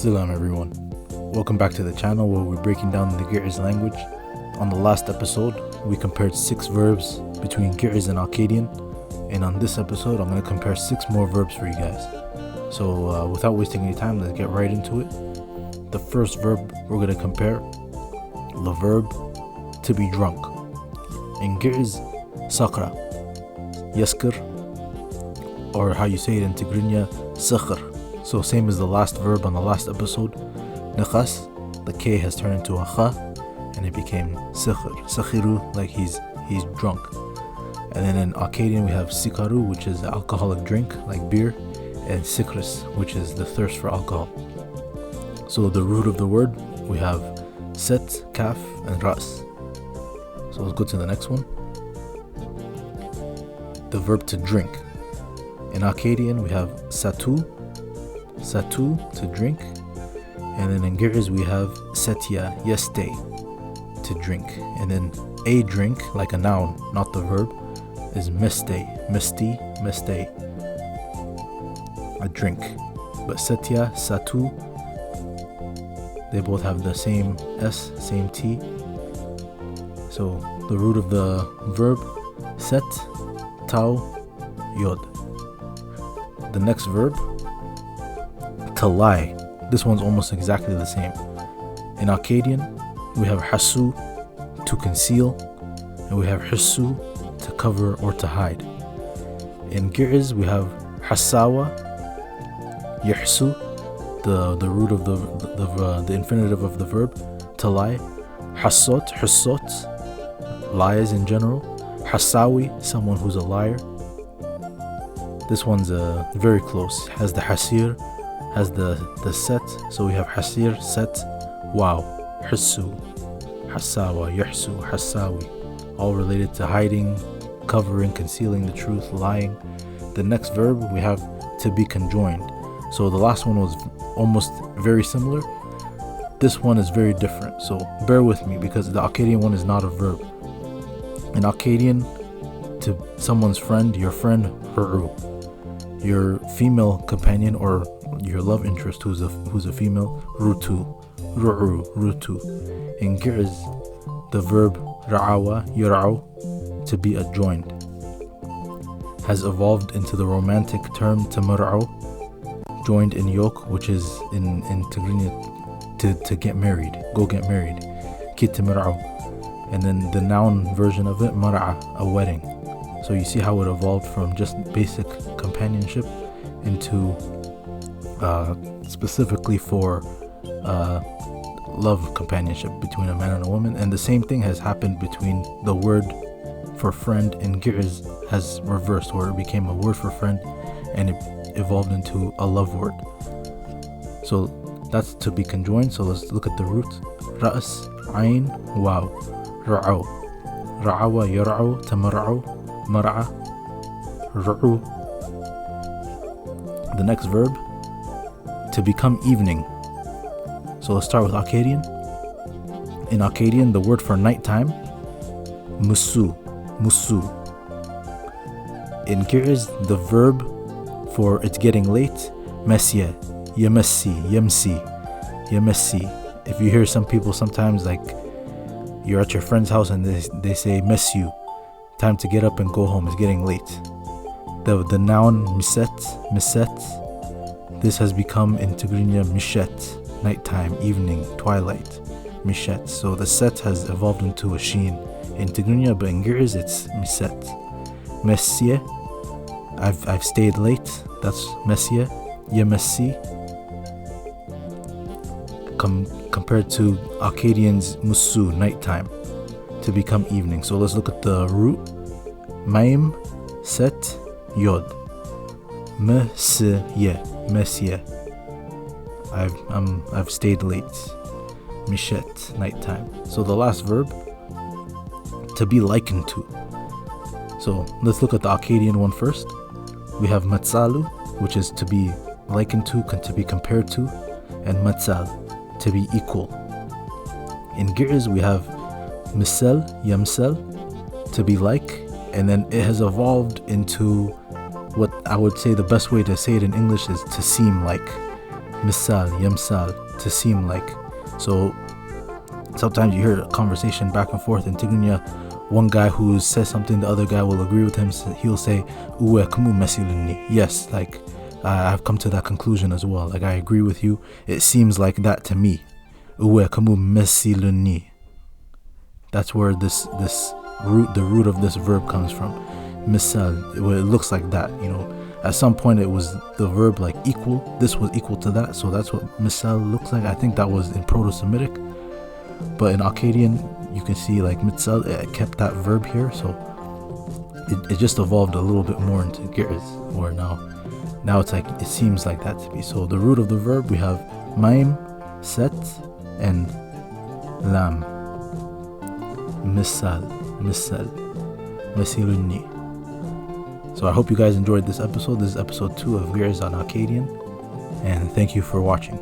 Salam everyone. Welcome back to the channel where we're breaking down the Ge'ez language. On the last episode, we compared 6 verbs between Ge'ez and Akkadian, and on this episode, I'm going to compare 6 more verbs for you guys. So without wasting any time, let's get right into it. The first verb we're going to compare, the verb to be drunk. In Ge'ez, sakra, yaskir, or how you say it in Tigrinya, sakhr. So same as the last verb on the last episode, nakhas, the K has turned into a kha, and it became sakhr, sakhiru, like he's drunk. And then in Akkadian we have sikaru, which is alcoholic drink, like beer, and sikris, which is the thirst for alcohol. So the root of the word, we have set, kaf, and ras. So let's go to the next one. The verb to drink. In Akkadian we have satu to drink, and then in Ge'ez we have setya, yeste, to drink. And then a drink, like a noun, not the verb, is meste, a drink. But setya, satu, they both have the same S, same T. So the root of the verb, set, tau, yod. The next verb, to lie. This one's almost exactly the same. In Akkadian, we have hasu, to conceal, and we have hissu, to cover or to hide. In Ge'ez, we have hasawa, yahsu, the root of the infinitive of the verb, to lie. Hassot, lies in general. Hasawi, someone who's a liar. This one's very close. Has the hasir, has the set. So we have hasir, set, wow, hissu, hasawa, yahsu, hasawi, all related to hiding, covering, concealing the truth, lying. The next verb we have to be conjoined. So the last one was almost very similar. This one is very different, so bear with me because the Akkadian one is not a verb. In Akkadian, to someone's friend, your friend, hur'u. Your female companion or your love interest who's a female, rutu, rutu. In Ge'ez, the verb ra'awa, yur'u, to be adjoined, has evolved into the romantic term tamar'u, joined in yoke, which is in Tigrinya to get married, go get married, kit tamar'u. And then the noun version of it, mar'a, a wedding. So you see how it evolved from just basic companionship into specifically for love companionship between a man and a woman. And the same thing has happened between the word for friend in Ge'ez has reversed, where it became a word for friend and it evolved into a love word. So that's to be conjoined. So let's look at the root. Ra's, ayn, waw, ra'u, ra'awa, yar'u, tamar'u, mar'a, ru'u. The next verb, to become evening. So let's start with Akkadian. In Akkadian, the word for nighttime, musu. In Ge'ez, the verb for it's getting late, mesya, yamsi. If you hear some people sometimes, like you're at your friend's house and they say mesyu, time to get up and go home, it's getting late. The noun miset, this has become in Tigrinya mishet, nighttime, evening, twilight, mishet. So the set has evolved into a sheen in Tigrinya, but in Ge'ez it's miset. Mesye, I've stayed late, that's mesye. Yemesi, compared to Akkadian's musu, nighttime, to become evening. So let's look at the root. Maim, set, yod. Mesye. I've stayed late. Mishet, nighttime. So the last verb, to be likened to. So let's look at the Akkadian one first. We have matsalu, which is to be likened to be compared to, and matsal, to be equal. In Ge'ez we have misal, yamsal, to be like, and then it has evolved into what I would say the best way to say it in English is to seem like. misal, yamsal, to seem like. So sometimes you hear a conversation back and forth in Tigrinya. One guy who says something, the other guy will agree with him. He'll say, "Uwe kamu mesiluni." Yes, like I've come to that conclusion as well. Like I agree with you. It seems like that to me. Uwe kamu mesiluni. That's where the root of this verb comes from. Misal, it looks like that. You know, at some point it was the verb like equal. This was equal to that, so that's what misal looks like. I think that was in Proto-Semitic, but in Akkadian you can see like mitzal, it kept that verb here, so it just evolved a little bit more into Ge'ez, where now it's like it seems like that to be. So the root of the verb, we have maim, set, and lam. Misal, mesiluni. So I hope you guys enjoyed this episode. This is episode 2 of Ge'ez on Akkadian, and thank you for watching.